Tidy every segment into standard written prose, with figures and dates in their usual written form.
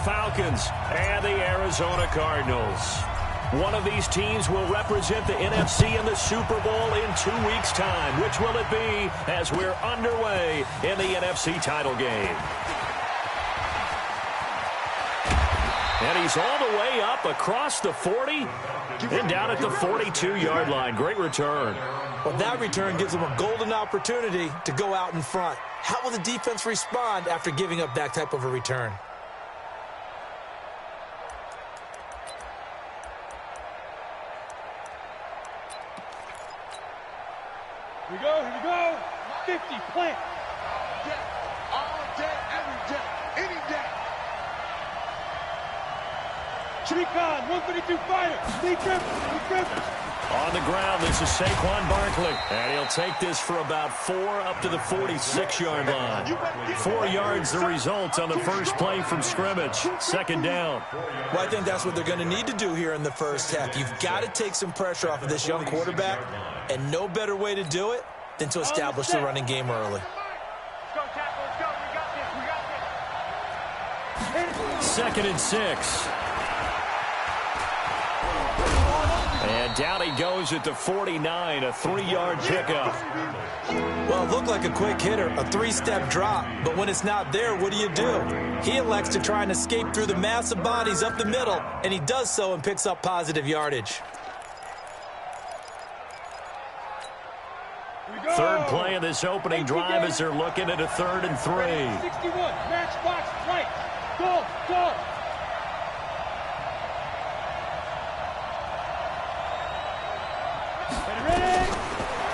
Falcons and the Arizona Cardinals. One of these teams will represent the NFC in the Super Bowl in 2 weeks' time. Which will it be as we're underway in the NFC title game? And he's all the way up across the 40 and down at the 42-yard line. Great return. Well, that return gives them a golden opportunity to go out in front. How will the defense respond after giving up that type of a return? Here we go. 50, plant. All day, every day, any day. Shrikhan, 152 fighter. Lee Griffin. On the ground, this is Saquon Barkley. And he'll take this for about 4 up to the 46-yard line. 4 yards the result on the first play from scrimmage. Second down. Well, I think that's what they're going to need to do here in the first half. You've got to take some pressure off of this young quarterback, and no better way to do it than to establish the running game early. Second and 6. And down he goes at the 49, a 3-yard pickup. Well, it looked like a quick hitter, a 3-step drop. But when it's not there, what do? He elects to try and escape through the massive bodies up the middle, and he does so and picks up positive yardage. Third play of this opening drive as they're looking at a 3rd and 3. 61, match box, right. Go.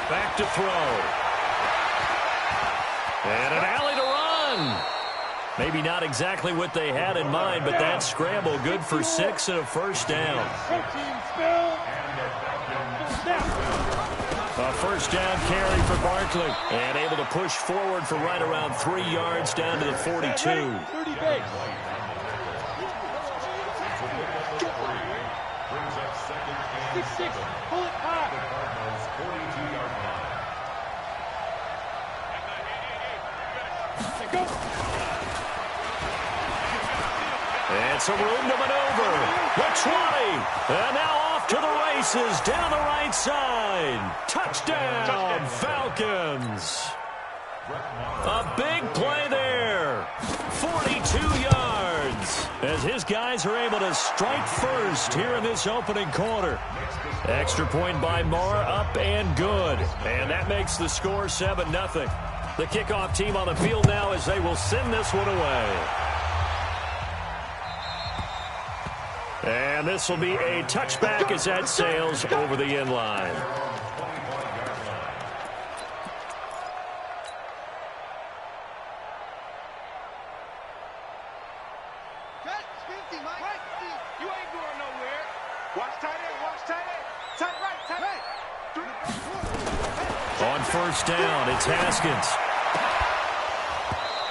Back to throw. And an alley to run. Maybe not exactly what they had in mind, but that scramble good for 6 and a first down. A first down carry for Barkley. And able to push forward for right around 3 yards down to the 42. 30 base. Pull it high. And some room to maneuver. The 20. And now off to the races down the right side. Touchdown, Falcons. A big play there. 42 yards. As his guys are able to strike first here in this opening quarter. Extra point by Moore, up and good. And that makes the score 7-0. The kickoff team on the field now as they will send this one away. And this will be a touchback as that sails over the end line. You ain't going nowhere. Watch tight end. Tight right. On first down, it's Haskins.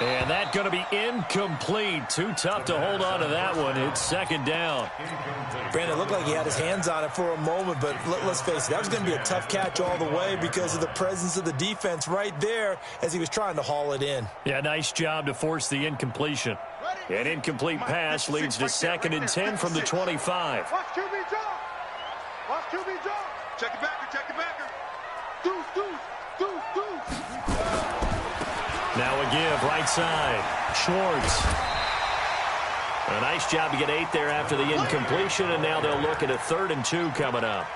And that's going to be incomplete. Too tough to hold on to that one. It's second down. Brandon, it looked like he had his hands on it for a moment, but let's face it, that was going to be a tough catch all the way because of the presence of the defense right there as he was trying to haul it in. Yeah, nice job to force the incompletion. An incomplete pass leads to 2nd and 10 from the 25. Watch QB drop. Check it backer. Deuce. Now a give, right side. Schwartz. A nice job to get 8 there after the incompletion, and now they'll look at a 3rd and 2 coming up.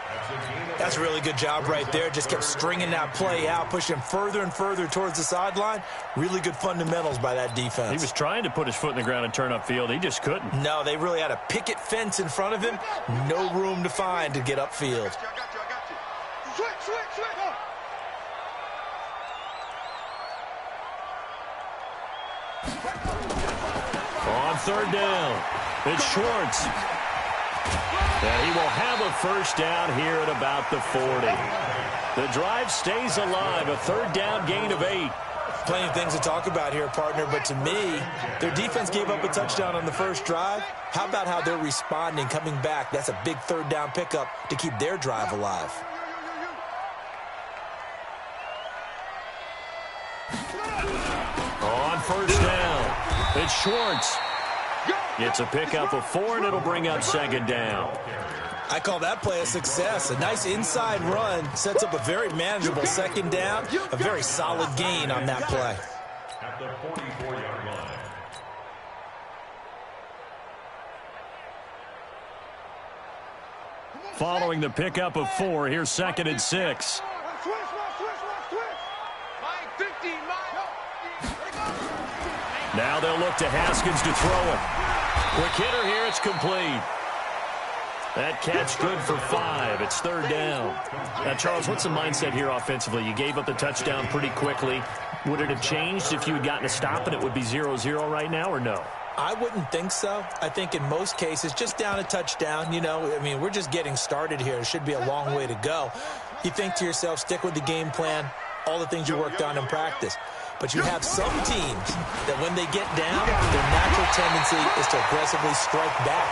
That's a really good job right there. Just kept stringing that play out, pushing further and further towards the sideline. Really good fundamentals by that defense. He was trying to put his foot in the ground and turn upfield. He just couldn't. No, they really had a picket fence in front of him. No room to find to get upfield. I got you. Switch. On 3rd down, it's Schwartz. And he will have a first down here at about the 40. The drive stays alive, a 3rd down gain of 8. Plenty of things to talk about here, partner, but to me, their defense gave up a touchdown on the first drive. How about how they're responding, coming back? That's a big 3rd down pickup to keep their drive alive. On first down, it's Schwartz. It's a pickup of 4, and it'll bring up second down. I call that play a success. A nice inside run sets up a very manageable second down, a very solid gain on that play. At the 44-yard line. Following the pickup of 4, here's 2nd and 6. Now they'll look to Haskins to throw it. Quick hitter here, it's complete. That catch good for 5. It's 3rd down. Now, Charles, what's the mindset here offensively? You gave up the touchdown pretty quickly. Would it have changed if you had gotten a stop and it would be 0-0 right now, or no? I wouldn't think so. I think in most cases, just down a touchdown, you know, I mean, we're just getting started here. It should be a long way to go. You think to yourself, stick with the game plan, all the things you worked on in practice. But you have some teams that when they get down, their natural tendency is to aggressively strike back.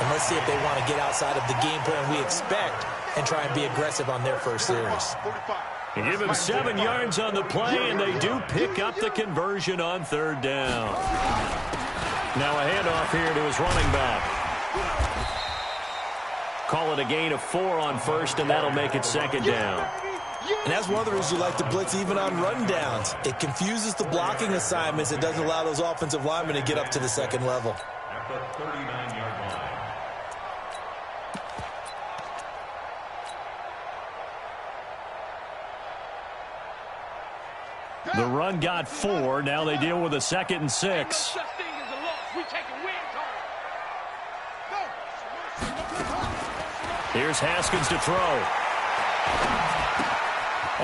And let's see if they want to get outside of the game plan we expect and try and be aggressive on their first series. You give him 7 yards on the play, and they do pick up the conversion on 3rd down. Now a handoff here to his running back. Call it a gain of 4 on 1st, and that'll make it 2nd down. And that's one of the reasons you like to blitz even on rundowns. It confuses the blocking assignments. It doesn't allow those offensive linemen to get up to the second level. At the 39-yard line. The run got 4. Now they deal with a 2nd and 6. Here's Haskins to throw.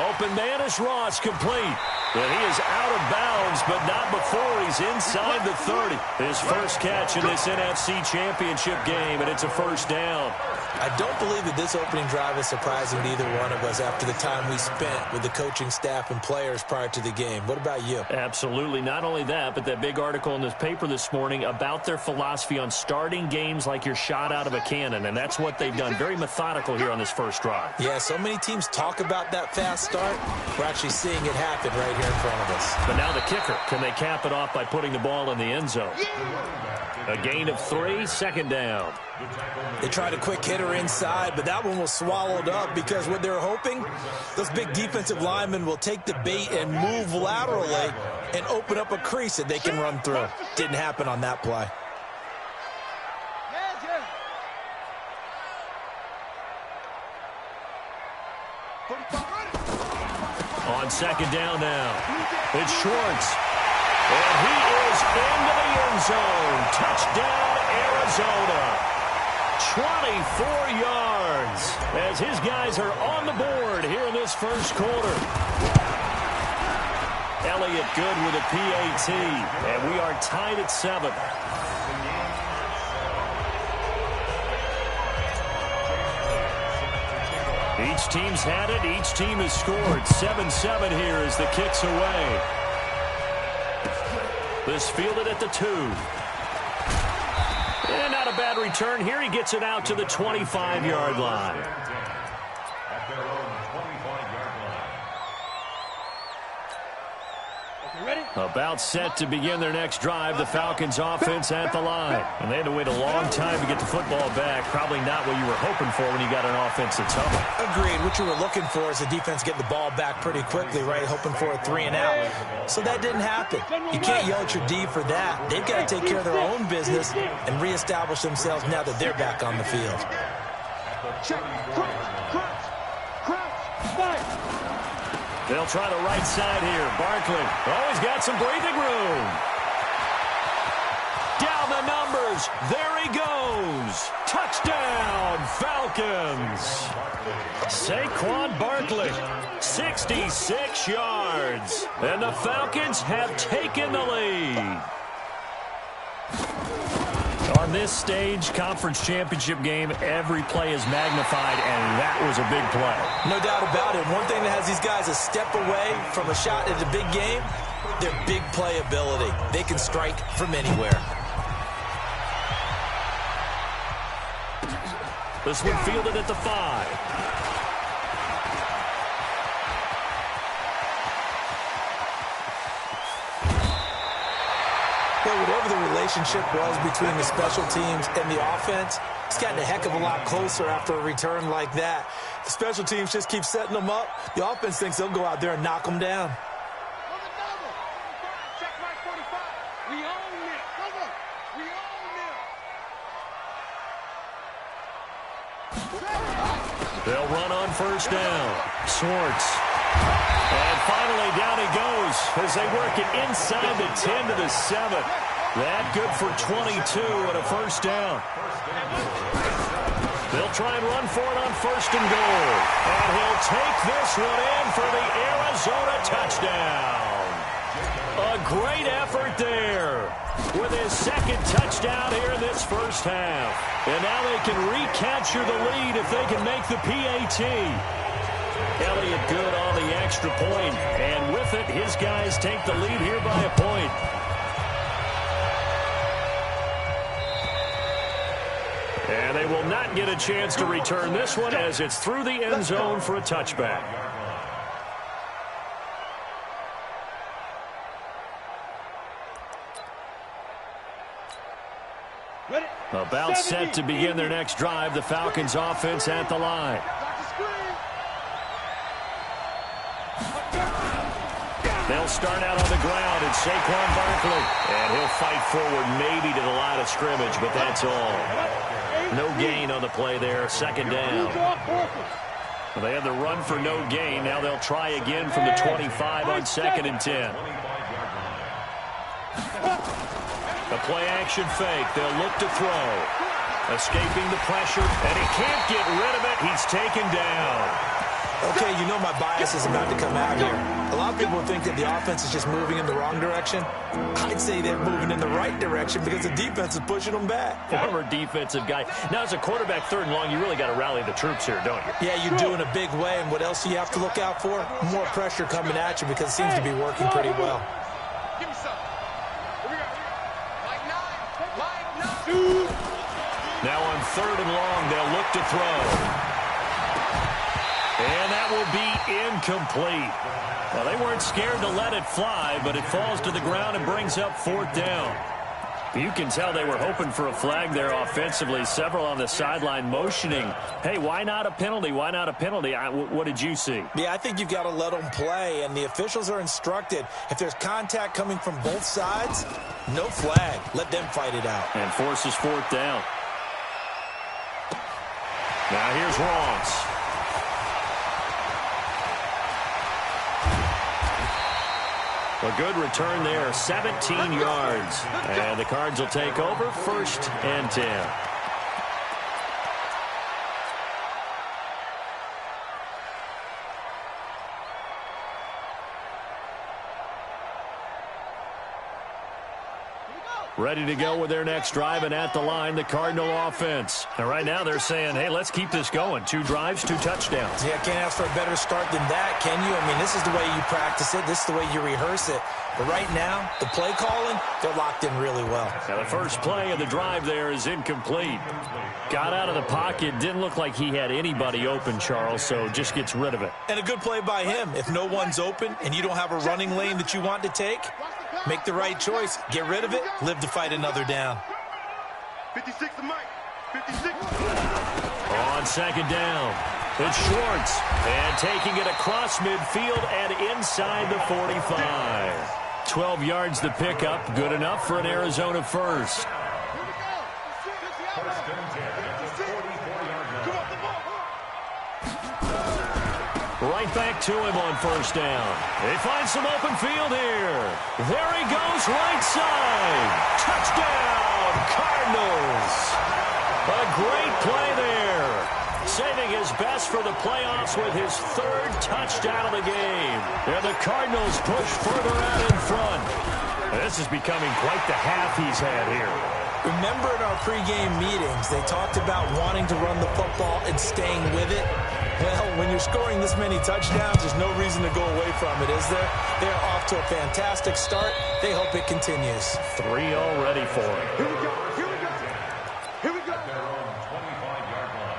Open man is Ross, complete. And he is out of bounds, but not before he's inside the 30. His first catch in this NFC Championship game, and it's a 1st down. I don't believe that this opening drive is surprising to either one of us after the time we spent with the coaching staff and players prior to the game. What about you? Absolutely. Not only that, but that big article in this paper this morning about their philosophy on starting games like you're shot out of a cannon, and that's what they've done. Very methodical here on this first drive. Yeah, so many teams talk about that fast start. We're actually seeing it happen right here in front of us. But now the kicker. Can they cap it off by putting the ball in the end zone? A gain of 3, 2nd down. They tried a quick hitter inside, but that one was swallowed up because what they're hoping, those big defensive linemen will take the bait and move laterally and open up a crease that they can run through. Didn't happen on that play. On 2nd down now, it's Schwartz. And he is into the end zone. Touchdown, Arizona. 24 yards as his guys are on the board here in this first quarter. Elliott good with a PAT, and we are tied at 7. Each team's had it. Each team has scored. 7-7 here as the kick's away. This fielded at the 2. And not a bad return here. He gets it out to the 25-yard line. At their own 25-yard line. Ready? About set to begin their next drive. The Falcons offense at the line. And they had to wait a long time to get the football back. Probably not what you were hoping for when you got an offense that's humming. Agreed. What you were looking for is the defense getting the ball back pretty quickly, right? Hoping for a 3 and out. So that didn't happen. You can't yell at your D for that. They've got to take care of their own business and reestablish themselves now that they're back on the field. Check. Crunch. Fight. They'll try the right side here. Barkley. Oh, he's got some breathing room. Down the numbers. There he goes. Touchdown, Falcons. Saquon Barkley, 66 yards. And the Falcons have taken the lead. On this stage, conference championship game, every play is magnified, and that was a big play. No doubt about it. One thing that has these guys a step away from a shot at a big game, their big play ability. They can strike from anywhere. This one fielded at the 5. But whatever the relationship was between the special teams and the offense, it's gotten a heck of a lot closer after a return like that. The special teams just keep setting them up. The offense thinks they'll go out there and knock them down. They'll run on first down. Swartz. And finally, down he goes as they work it inside the 10 to the 7. That good for 22 and a first down. They'll try and run for it on first and goal. And he'll take this one in for the Arizona touchdown. A great effort there with his second touchdown here in this first half. And now they can recapture the lead if they can make the PAT. Elliott good on the extra point. And with it, his guys take the lead here by a point. And they will not get a chance to return this one as it's through the end zone for a touchback. About set to begin their next drive, the Falcons offense at the line. They'll start out on the ground, and Saquon Barkley. And he'll fight forward maybe to the line of scrimmage, but that's all. No gain on the play there, second down. Well, they had the run for no gain. Now they'll try again from the 25 on second and 10. A play-action fake. They'll look to throw. Escaping the pressure, and he can't get rid of it. He's taken down. Okay, you know my bias is about to come out here. A lot of people think that the offense is just moving in the wrong direction. I'd say they're moving in the right direction because the defense is pushing them back. Former defensive guy. Now, as a quarterback, third and long, you really got to rally the troops here, don't you? Yeah, you do in a big way. And what else do you have to look out for? More pressure coming at you because it seems to be working pretty well. Give me some. Here we go. Like nine. Now on third and long, they'll look to throw. And that will be incomplete. Well, they weren't scared to let it fly, but it falls to the ground and brings up fourth down. You can tell they were hoping for a flag there offensively. Several on the sideline motioning, hey, why not a penalty? Why not a penalty? What did you see? Yeah, I think you've got to let them play, and the officials are instructed. If there's contact coming from both sides, no flag. Let them fight it out. And forces fourth down. Now here's Ross. A good return there, 17 yards. And the Cards will take over, first and 10. Ready to go with their next drive, and at the line, the Cardinal offense. And right now they're saying, hey, let's keep this going. 2 drives, 2 touchdowns. Yeah, can't ask for a better start than that, can you? I mean, this is the way you practice it. This is the way you rehearse it. But right now, the play calling, they're locked in really well. Now the first play of the drive there is incomplete. Got out of the pocket. Didn't look like he had anybody open, Charles, so just gets rid of it. And a good play by him. If no one's open and you don't have a running lane that you want to take, make the right choice. Get rid of it. Live to fight another down. 56 to Mike. 56. On second down, it's Schwartz. And taking it across midfield and inside the 45. 12 yards to pick up. Good enough for an Arizona first. Right back to him on first down. They find some open field here. There he goes, right side. Touchdown, Cardinals. A great play there. Saving his best for the playoffs with his 3rd touchdown of the game. And the Cardinals push further out in front. This is becoming quite the half he's had here. Remember in our pregame meetings, they talked about wanting to run the football and staying with it. Well, when you're scoring this many touchdowns, there's no reason to go away from it, is there? They're off to a fantastic start. They hope it continues. 3 already for him. Here we go. Here we go. Here we go. At their own 25-yard line.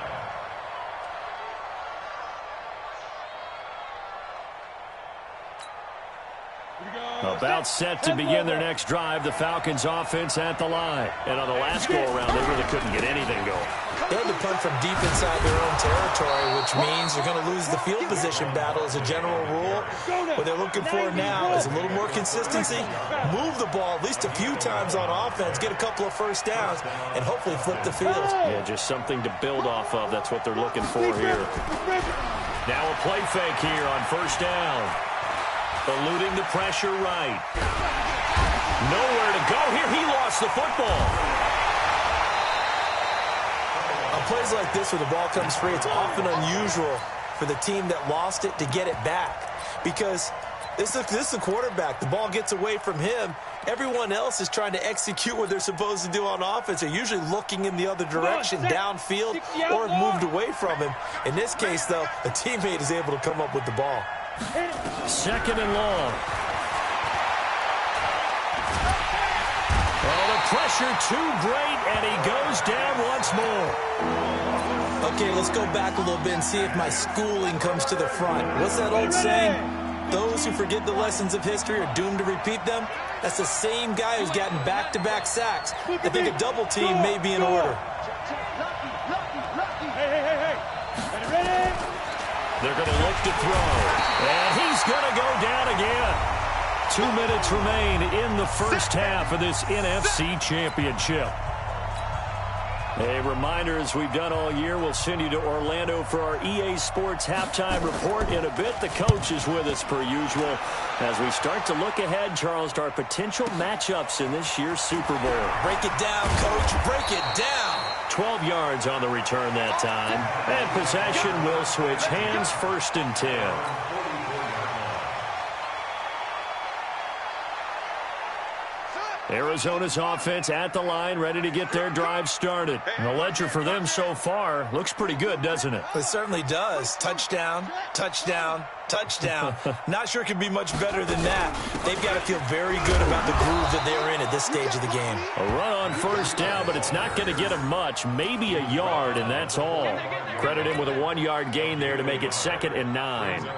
Here we go. About set to begin their next drive, the Falcons offense at the line. And on the last go-around, they really couldn't get anything going. They had to punt from deep inside their own territory, which means they're going to lose the field position battle as a general rule. What they're looking for now is a little more consistency, move the ball at least a few times on offense, get a couple of first downs, and hopefully flip the field. Yeah, just something to build off of. That's what they're looking for here. Now a play fake here on first down. Eluding the pressure right. Nowhere to go here. He lost the football. On plays like this where the ball comes free, it's often unusual for the team that lost it to get it back. Because this is the quarterback. The ball gets away from him. Everyone else is trying to execute what they're supposed to do on offense. They're usually looking in the other direction, downfield, or have moved away from him. In this case, though, a teammate is able to come up with the ball. Second and long. Oh, the pressure too great, and he goes down once more. Okay, let's go back a little bit and see if my schooling comes to the front. What's that old saying? Those who forget the lessons of history are doomed to repeat them. That's the same guy who's gotten back-to-back sacks. I think a double team may be in order. They're going to look to throw. And he's going to go down again. 2 minutes remain in the first half of this NFC Championship. A reminder, as we've done all year, we'll send you to Orlando for our EA Sports halftime report in a bit. The coach is with us per usual as we start to look ahead, Charles, to our potential matchups in this year's Super Bowl. Break it down, coach. Break it down. 12 yards on the return that time. And possession will switch hands, 1st and 10. Arizona's offense at the line, ready to get their drive started. And the ledger for them so far looks pretty good, doesn't it? It certainly does. Touchdown, touchdown, touchdown. Not sure it could be much better than that. They've got to feel very good about the groove that they're in at this stage of the game. A run on first down, but it's not going to get them much. Maybe a yard, and that's all. Credit him with a 1-yard gain there to make it 2nd and 9.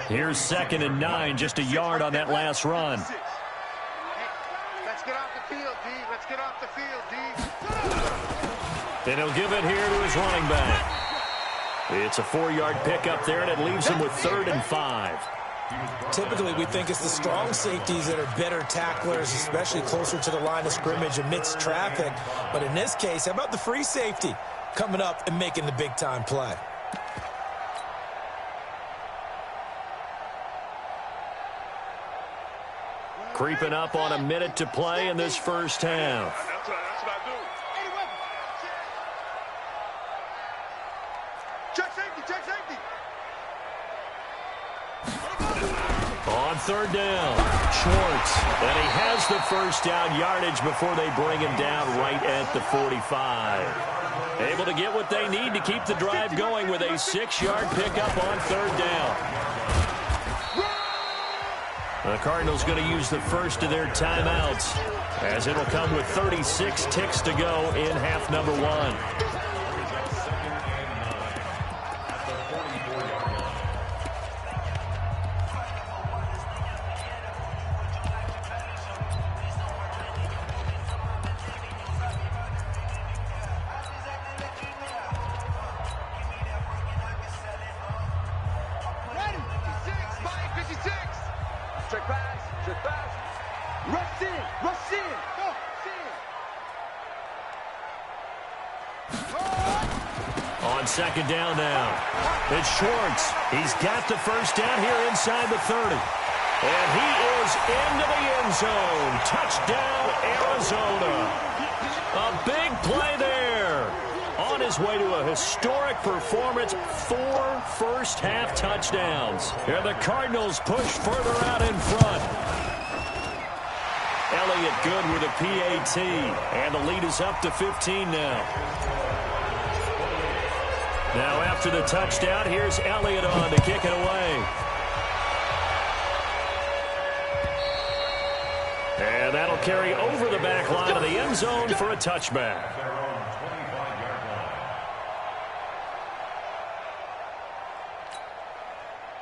Here's 2nd and 9, just a yard on that last run. Let's get off the field, D. Let's get off the field, D. Then he'll give it here to his running back. It's a 4-yard pickup there, and it leaves him with 3rd and 5. Typically, we think it's the strong safeties that are better tacklers, especially closer to the line of scrimmage amidst traffic. But in this case, how about the free safety coming up and making the big-time play? Creeping up on a minute to play in this first half. That's what I do. Check safety, check safety. On 3rd down, Schwartz. And he has the first down yardage before they bring him down right at the 45. Able to get what they need to keep the drive going with a 6-yard pickup on 3rd down. The Cardinals going to use the first of their timeouts, as it'll come with 36 ticks to go in half number 1. On 2nd down now, it's Schwartz. He's got the first down here inside the 30. And he is into the end zone. Touchdown, Arizona. A big play there. On his way to a historic performance, 4 first-half touchdowns. And the Cardinals push further out in front. Elliott good with a PAT. And the lead is up to 15 now. Now after the touchdown, here's Elliott on to kick it away. And that'll carry over the back line of the end zone for a touchback.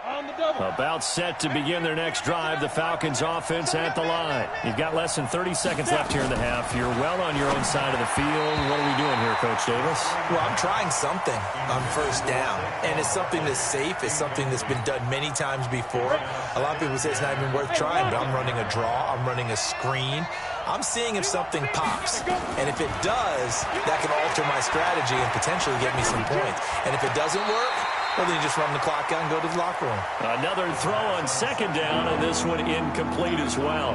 On the double. About set to begin their next drive, the Falcons offense at the line. You've got less than 30 seconds left here in the half. You're well on your own side of the field. What are we doing here, Coach Davis? Well, I'm trying something on first down, and it's something that's safe. It's something that's been done many times before. A lot of people say it's not even worth trying, but I'm running a draw. I'm running a screen. I'm seeing if something pops, and if it does, that can alter my strategy and potentially get me some points. And if it doesn't work, well, then you just run the clock out and go to the locker room. Another throw on second down, and this one incomplete as well.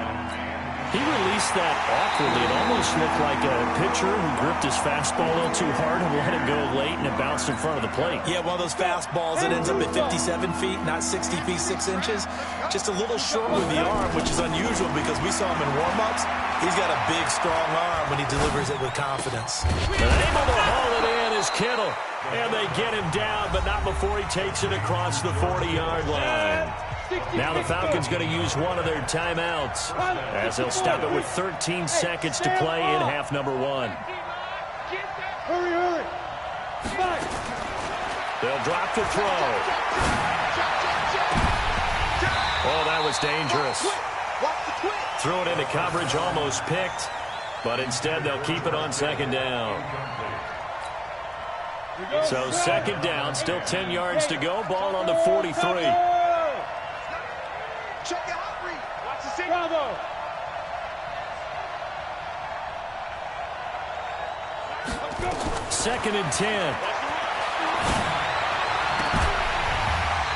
He released that awkwardly. It almost looked like a pitcher who gripped his fastball a little too hard and let it go late, and it bounced in front of the plate. Yeah, one of those fastballs that ends up at 57 feet, not 60 feet, 6 inches. Just a little short with the arm, which is unusual because we saw him in warm-ups. He's got a big, strong arm when he delivers it with confidence. And able to haul it in is Kittle. And they get him down, but not before he takes it across the 40-yard line. Now the Falcons going to use one of their timeouts as they'll stop it with 13 seconds to play in half number one. Hurry, hurry. They'll drop the throw. Oh, that was dangerous. Threw it into coverage, almost picked, but instead they'll keep it on second down. So second down, still 10 yards to go, ball on the 43. Bravo. Second and 10.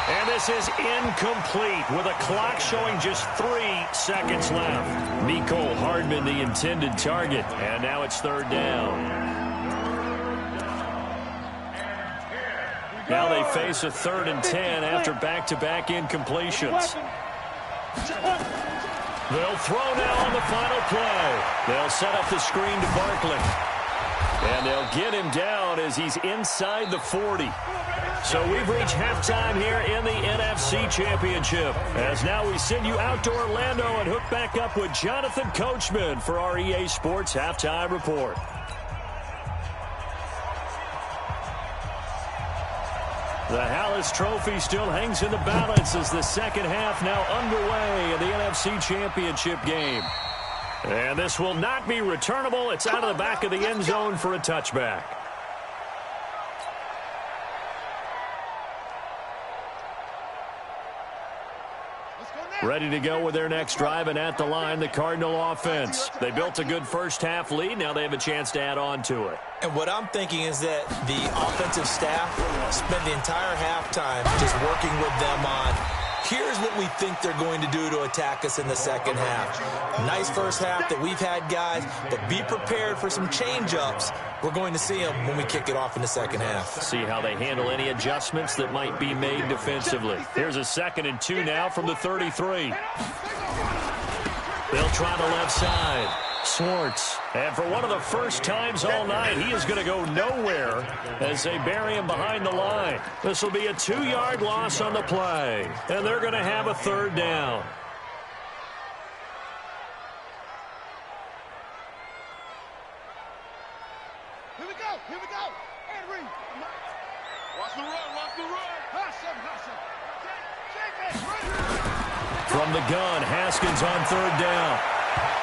And this is incomplete with a clock showing just 3 seconds left. Mecole Hardman, the intended target, and now it's third down. Now they face a 3rd and 10 after back-to-back incompletions. They'll throw now on the final play. They'll set up the screen to Barkley. And they'll get him down as he's inside the 40. So we've reached halftime here in the NFC Championship. As now we send you out to Orlando and hook back up with Jonathan Coachman for our EA Sports Halftime Report. The Hallis Trophy still hangs in the balance as the second half now underway in the NFC Championship game. And this will not be returnable. It's out of the back of the end zone for a touchback. Ready to go with their next drive, and at the line, the Cardinal offense. They built a good first-half lead. Now they have a chance to add on to it. And what I'm thinking is that the offensive staff spent the entire halftime just working with them on, here's what we think they're going to do to attack us in the second half. Nice first half that we've had, guys, but be prepared for some change-ups. We're going to see them when we kick it off in the second half. See how they handle any adjustments that might be made defensively. Here's a 2nd and 2 now from the 33. They'll try the left side. Swartz. And for one of the first times all night, he is going to go nowhere as they bury him behind the line. This will be a 2-yard loss on the play, and they're going to have a 3rd down. Here we go. Here we go. And read. Watch the run. Watch the run. Hustle, hustle. From the gun, Haskins on 3rd down.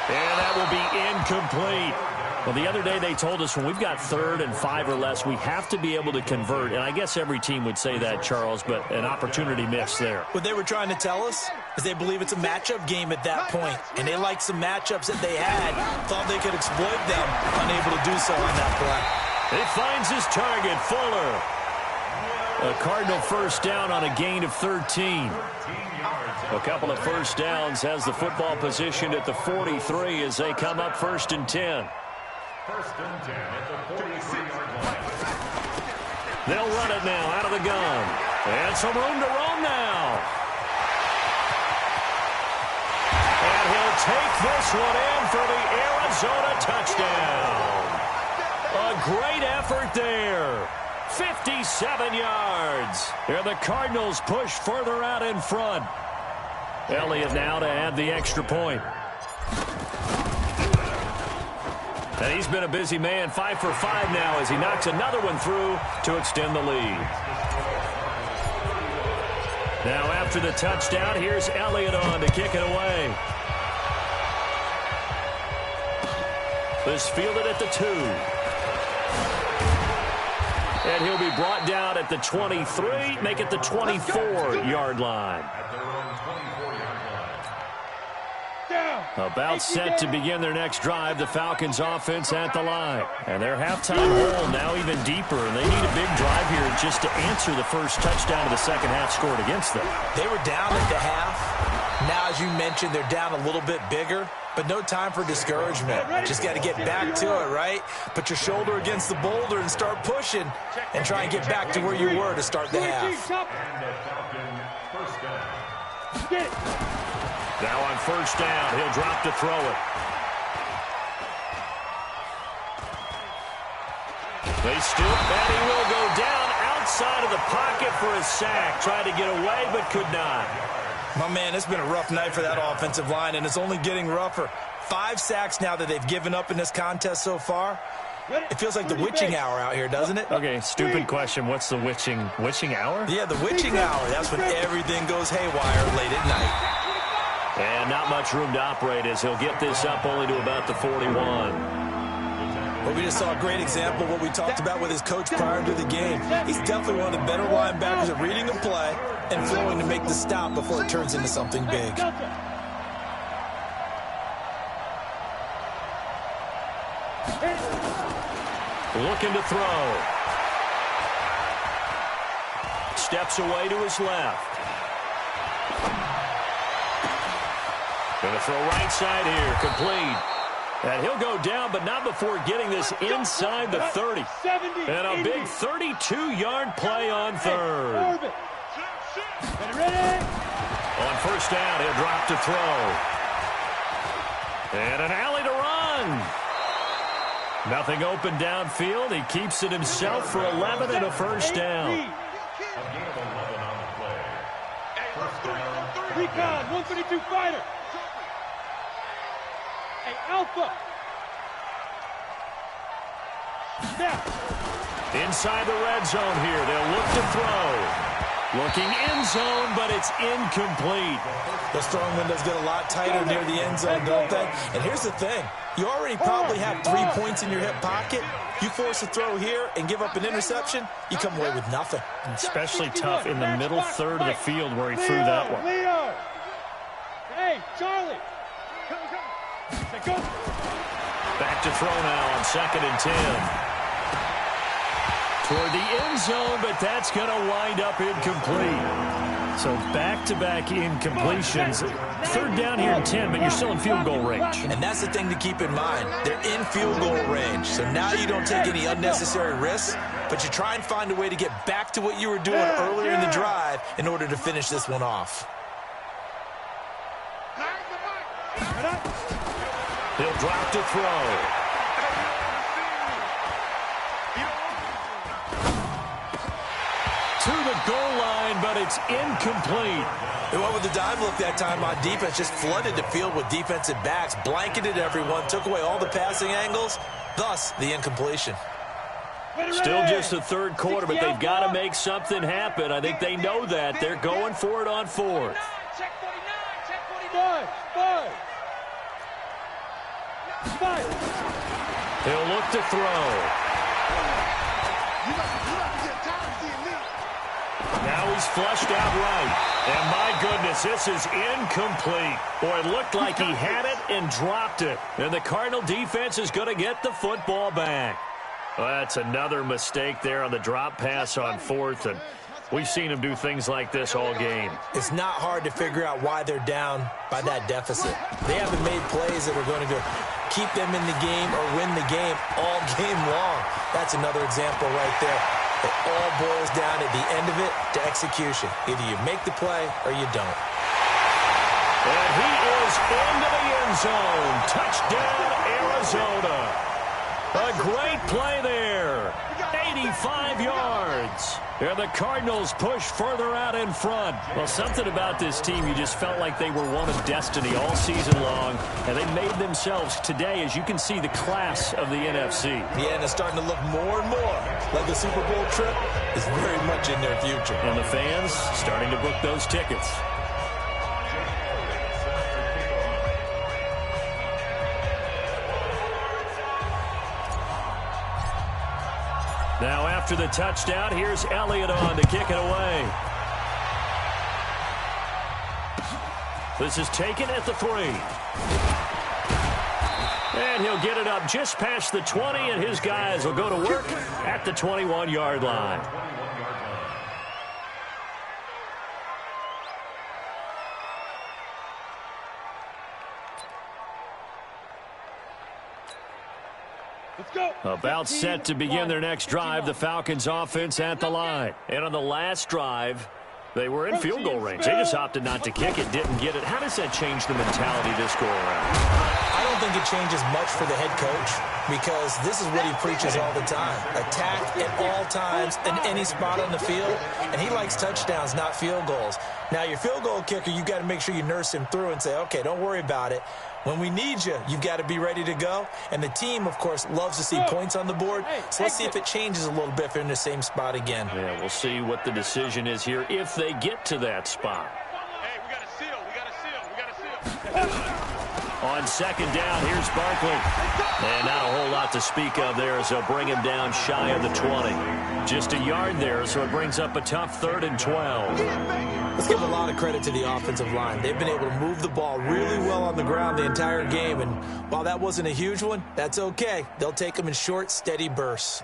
And that will be incomplete. Well, the other day they told us when we've got 3rd and 5 or less, we have to be able to convert. And I guess every team would say that, Charles, but an opportunity missed there. What they were trying to tell us is they believe it's a matchup game at that point. And they liked some matchups that they had, thought they could exploit them, unable to do so on that play. He finds his target, Fuller. A Cardinal first down on a gain of 13. A couple of first downs, has the football positioned at the 43 as they come up 1st and 10. 1st and 10 at the 43-yard line. They'll run it now out of the gun. And some room to roam now. And he'll take this one in for the Arizona touchdown. A great effort there. 57 yards. And the Cardinals push further out in front. Elliott now to add the extra point. And he's been a busy man, 5 for 5 now as he knocks another one through to extend the lead. Now after the touchdown, here's Elliott on to kick it away. This fielded at the 2. And he'll be brought down at the 23, make it the 24-yard line. About set to begin their next drive, the Falcons offense at the line. And their halftime hole now even deeper, and they need a big drive here just to answer the first touchdown of the second half scored against them. They were down at the half. Now, as you mentioned, they're down a little bit bigger, but no time for discouragement. Just got to get back to it, right? Put your shoulder against the boulder and start pushing and try and get back to where you were to start the half. Now on first down, he'll drop to throw it. They stoop, and he will go down outside of the pocket for a sack. Tried to get away, but could not. My man, it's been a rough night for that offensive line, and it's only getting rougher. 5 sacks now that they've given up in this contest so far. It feels like the witching hour out here, doesn't it? Okay, stupid question. What's the witching hour? Yeah, the witching hour. That's when everything goes haywire late at night. And not much room to operate as he'll get this up only to about the 41. Well, we just saw a great example of what we talked about with his coach prior to the game. He's definitely one of the better linebackers at reading a play and flowing to make the stop before it turns into something big. Looking to throw. Steps away to his left. Going to throw right side here, complete. And he'll go down, but not before getting this inside the 30. And a big 32-yard play on third. On first down, he'll drop to throw. And an alley to run. Nothing open downfield. He keeps it himself for 11 and a first down. Recon, 132 fighter. Hey, Alpha. Now. Inside the red zone here. They'll look to throw. Looking end zone, but it's incomplete. Those throwing windows get a lot tighter near the end zone, don't they? And here's the thing. You already probably have 3 points in your hip pocket. You force a throw here and give up an interception, you come away with nothing. Especially tough in the middle third of the field where he threw that one. Leo. Hey, Charlie. Go. Back to throw now on 2nd and 10. Toward the end zone, but that's going to wind up incomplete. So back-to-back incompletions. 3rd down here and 10, but you're still in field goal range. And that's the thing to keep in mind. They're in field goal range. So now you don't take any unnecessary risks, but you try and find a way to get back to what you were doing earlier in the drive in order to finish this one off. He'll drop to throw. To the goal line, but it's incomplete. They went with the dive look that time on defense, just flooded the field with defensive backs, blanketed everyone, took away all the passing angles, thus the incompletion. Still just the 3rd quarter, but they've got to make something happen. I think they know that. They're going for it on 4th. He'll look to throw. Now he's flushed out right. And my goodness, this is incomplete. Boy, it looked like he had it and dropped it. And the Cardinal defense is going to get the football back. Well, that's another mistake there on the drop pass on 4th. And we've seen him do things like this all game. It's not hard to figure out why they're down by that deficit. They haven't made plays that are going to keep them in the game or win the game all game long. That's another example right there. It all boils down at the end of it to execution. Either you make the play or you don't. And he is into the end zone. Touchdown, Arizona. A great play there. 85 yards. And the Cardinals push further out in front. Well, something about this team, you just felt like they were one of destiny all season long. And they made themselves today, as you can see, the class of the NFC. Yeah, and it's starting to look more and more like the Super Bowl trip is very much in their future. And the fans starting to book those tickets. Now after the touchdown, here's Elliott on to kick it away. This is taken at the 3. And he'll get it up just past the 20, and his guys will go to work at the 21-yard line. About set to begin their next drive, the Falcons offense at the line. And on the last drive, they were in field goal range. They just opted not to kick it, didn't get it. How does that change the mentality this go around? I don't think it changes much for the head coach because this is what he preaches all the time. Attack at all times in any spot on the field, and he likes touchdowns, not field goals. Now, your field goal kicker, you got to make sure you nurse him through and say, okay, don't worry about it. When we need you, you've got to be ready to go. And the team, of course, loves to see points on the board. So let's see if it changes a little bit if they're in the same spot again. Yeah, we'll see what the decision is here if they get to that spot. Hey, we got a seal. We got a seal. On second down, here's Barkley. And not a whole lot to speak of there, so bring him down shy of the 20. Just a yard there, so it brings up a tough 3rd and 12. Let's give a lot of credit to the offensive line. They've been able to move the ball really well on the ground the entire game, and while that wasn't a huge one, that's okay. They'll take them in short, steady bursts.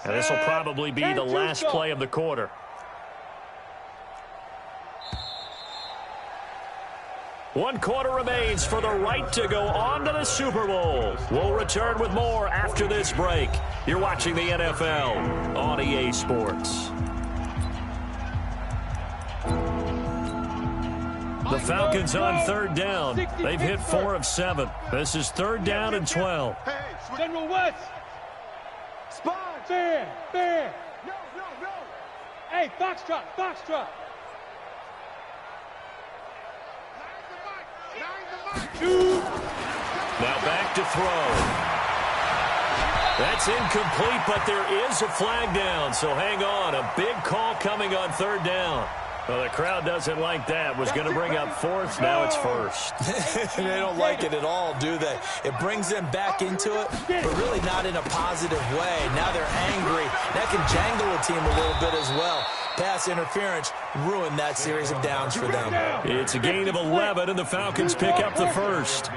And this will probably be the last play of the quarter. One quarter remains for the right to go on to the Super Bowl. We'll return with more after this break. You're watching the NFL on EA Sports. The Falcons on 3rd down. They've hit 4 of 7. This is 3rd down and 12. General West. Spot. Fair. No. Hey, Foxtrot. Now back to throw. That's incomplete, but there is a flag down, so hang on. A big call coming on 3rd down. Well, the crowd doesn't like that. Was going to bring up 4th. Now it's 1st. They don't like it at all, do they? It brings them back into it, but really not in a positive way. Now they're angry. That can jangle a team a little bit as well. Pass interference ruined that series of downs for them. It's a gain of 11, and the Falcons pick up the 1st.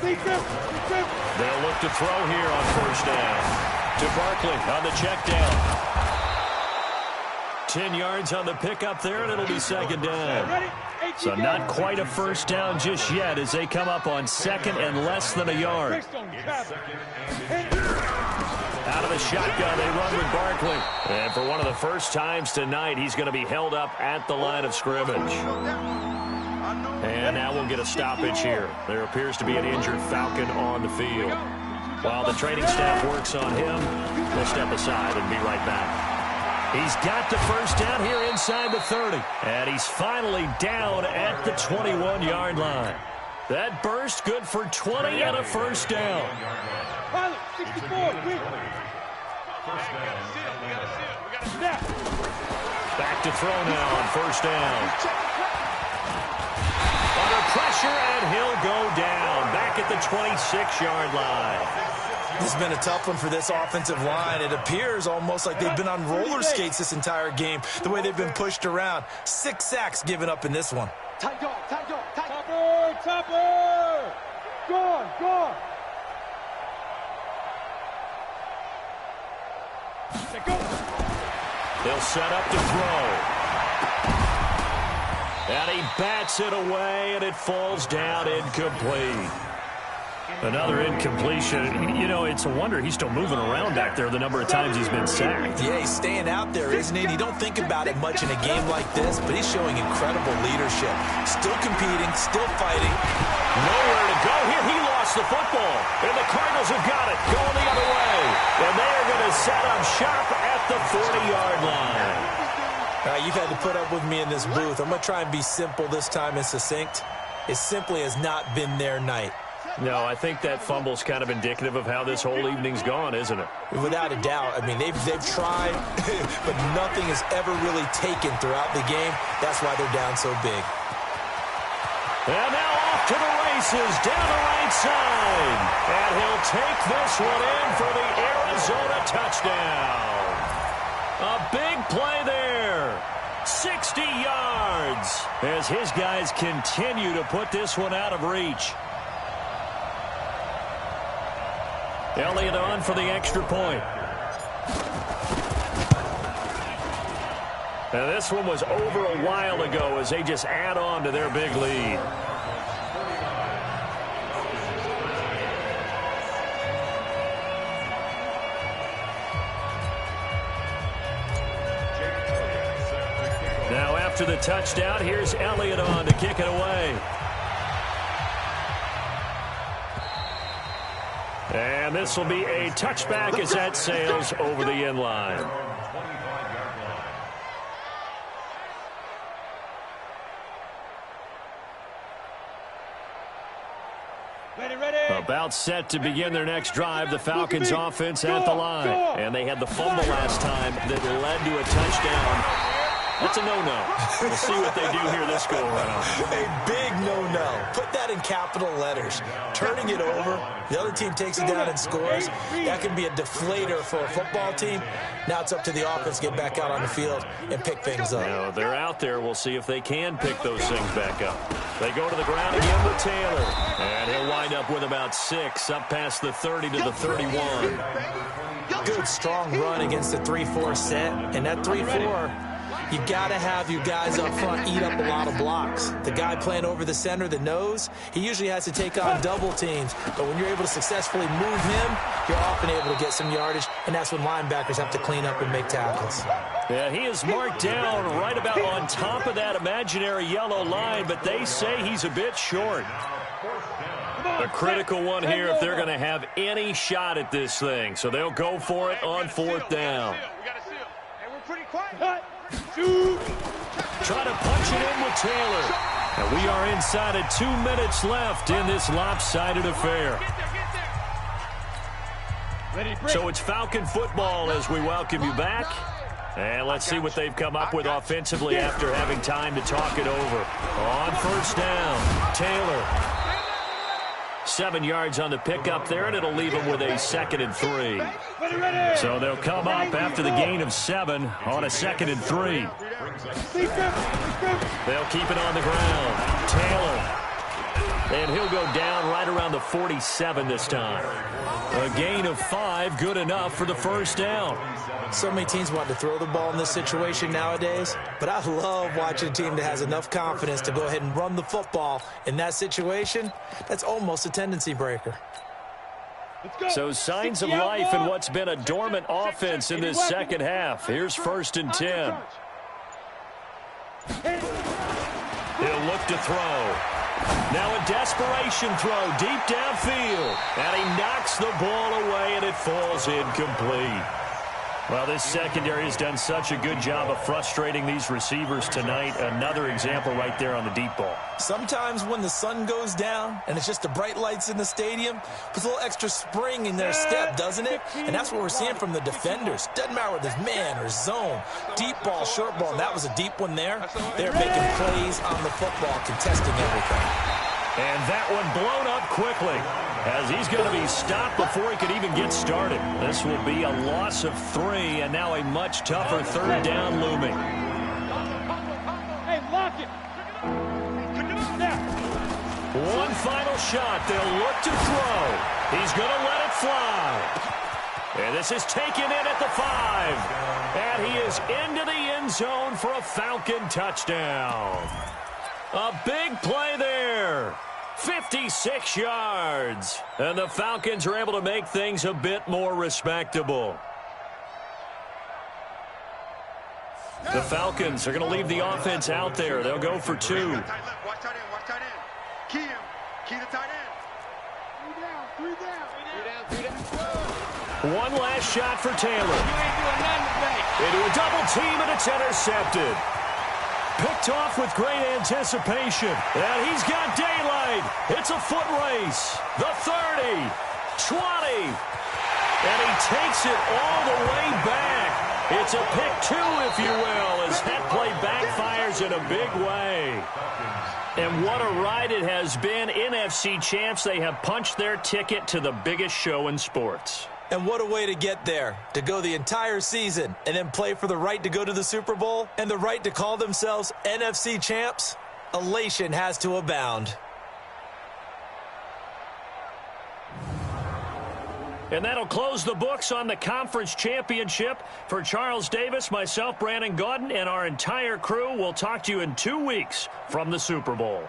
They'll look to throw here on 1st down. To Barkley on the check down. 10 yards on the pickup there, and it'll be 2nd down. So not quite a 1st down just yet as they come up on 2nd and less than a yard. Out of the shotgun, they run with Barkley. And for one of the first times tonight, he's going to be held up at the line of scrimmage. And now we'll get a stoppage here. There appears to be an injured Falcon on the field. While the training staff works on him, we'll step aside and be right back. He's got the 1st down here inside the 30. And he's finally down at the 21-yard line. That burst good for 20 and a 1st down. Pilot, 64, Back to throw now on 1st down. Under pressure, and he'll go down. Back at the 26-yard line. This has been a tough one for this offensive line. It appears almost like they've been on roller skates this entire game, the way they've been pushed around. 6 sacks given up in this one. Topper! Gone! They'll set up to throw. And he bats it away, and it falls down incomplete. Another incompletion. You know, it's a wonder he's still moving around back there the number of times he's been sacked. Yeah, he's staying out there, isn't he? You don't think about it much in a game like this, but he's showing incredible leadership. Still competing, still fighting. Nowhere to go here. He lost gets the football, and the Cardinals have got it, going the other way. And they are going to set up shop at the 40-yard line. You've had to put up with me in this booth. I'm going to try and be simple this time and succinct. It simply has not been their night. No, I think that fumble's kind of indicative of how this whole evening's gone, isn't it? Without a doubt. I mean, they've tried, but nothing has ever really taken throughout the game. That's why they're down so big. And now off to the races, down the right side. And he'll take this one in for the Arizona touchdown. A big play there. 60 yards as his guys continue to put this one out of reach. Elliott on for the extra point. Now this one was over a while ago as they just add on to their big lead. Now after the touchdown, here's Elliott on to kick it away. And this will be a touchback as that sails over the end line. About set to begin their next drive, the Falcons offense at the line. And they had the fumble last time that led to a touchdown. That's a no-no. We'll see what they do here this go-around. A big no-no. Put that in capital letters. Turning it over, the other team takes it down and scores. That can be a deflator for a football team. Now it's up to the offense to get back out on the field and pick things up. Now they're out there. We'll see if they can pick those things back up. They go to the ground again with Taylor. And he'll wind up with about 6, up past the 30 to the 31. Good, strong run against the 3-4 set. And that 3-4... you got to have your guys up front eat up a lot of blocks. The guy playing over the center, the nose, he usually has to take on double teams. But when you're able to successfully move him, you're often able to get some yardage, and that's when linebackers have to clean up and make tackles. Yeah, he is marked down right about on top of that imaginary yellow line, but they say he's a bit short. A critical one here if they're going to have any shot at this thing. So they'll go for it on 4th down. Try to punch it in with Taylor. And we are inside of 2 minutes left in this lopsided affair. So it's Falcon football as we welcome you back. And let's see what they've come up with offensively after having time to talk it over. On 1st down, Taylor. 7 yards on the pickup there, and it'll leave them with a 2nd and 3. So they'll come up after the gain of 7 on a 2nd and 3. They'll keep it on the ground. Taylor. And he'll go down right around the 47 this time. A gain of 5, good enough for the 1st down. So many teams want to throw the ball in this situation nowadays, but I love watching a team that has enough confidence to go ahead and run the football in that situation. That's almost a tendency breaker. So signs of life in what's been a dormant offense in this second half. Here's 1st and 10. He'll look to throw. Now a desperation throw deep downfield. And he knocks the ball away, and it falls incomplete. Well, this secondary has done such a good job of frustrating these receivers tonight. Another example right there on the deep ball. Sometimes when the sun goes down and it's just the bright lights in the stadium, puts a little extra spring in their step, doesn't it? And that's what we're seeing from the defenders. Doesn't matter whether it's man or zone, deep ball, short ball, and that was a deep one there. They're making plays on the football, contesting everything. And that one blown up quickly as he's going to be stopped before he could even get started. This will be a loss of 3, and now a much tougher 3rd down looming. Hey, lock it. One final shot. They'll look to throw. He's going to let it fly. And this is taken in at the 5. And he is into the end zone for a Falcon touchdown. A big play there. 56 yards. And the Falcons are able to make things a bit more respectable. The Falcons are going to leave the offense out there. They'll go for 2. Watch tight end. Key him. Key the tight end. Three down. One last shot for Taylor. You ain't doing nothing today. Into a double team, and it's intercepted. Picked off with great anticipation. And he's got daylight. It's a foot race. The 30, 20. And he takes it all the way back. It's a pick two, if you will, as that play backfires in a big way. And what a ride it has been. NFC champs, they have punched their ticket to the biggest show in sports. And what a way to get there, to go the entire season and then play for the right to go to the Super Bowl and the right to call themselves NFC champs. Elation has to abound. And that'll close the books on the conference championship. For Charles Davis, myself, Brandon Gaudin, and our entire crew, we'll talk to you in 2 weeks from the Super Bowl.